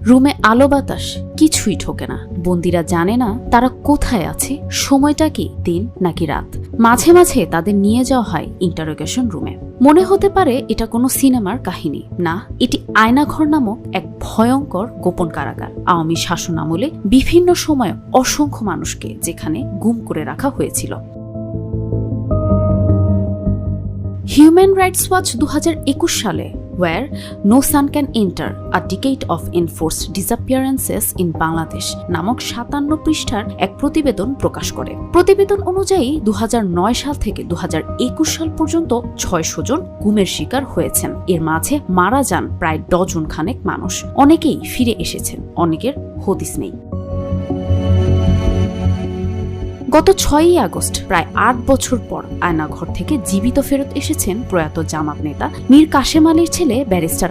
রুমে আলো বাতাস কিছুই ঠোকে না। বন্দিরা জানে না তারা কোথায় আছে, সময়টা কি দিন নাকি রাত। মাঝে মাঝে তাদের নিয়ে যাওয়া হয় ইন্টারোগেশন রুমে। মনে হতে পারে এটা কোনো সিনেমার কাহিনী, না, এটি আয়নাঘর নামক এক ভয়ঙ্কর গোপন কারাগার। আওয়ামী শাসন আমলে বিভিন্ন সময়ে অসংখ্য মানুষকে যেখানে গুম করে রাখা হয়েছিল। হিউম্যান রাইটস ওয়াচ 2021 সালে Where No Sun Can Enter, A Decade of Enforced Disappearances in Bangladesh নামক 57 পৃষ্ঠার এক প্রতিবেদন প্রকাশ করে। প্রতিবেদন অনুযায়ী 2009 সাল থেকে 2021 সাল পর্যন্ত 600 জন গুমের শিকার হয়েছেন। এর মাঝে মারা যান প্রায় ডজন খানেক মানুষ। অনেকেই ফিরে এসেছেন, অনেকের হদিস নেই। গত 6ই আগস্ট প্রায় 8 বছর পর আয়নাঘর থেকে জীবিত ফেরত এসেছেন প্রয়াত জামাত নেতা মীর কাশেম আলীর ছেলে ব্যারিস্টার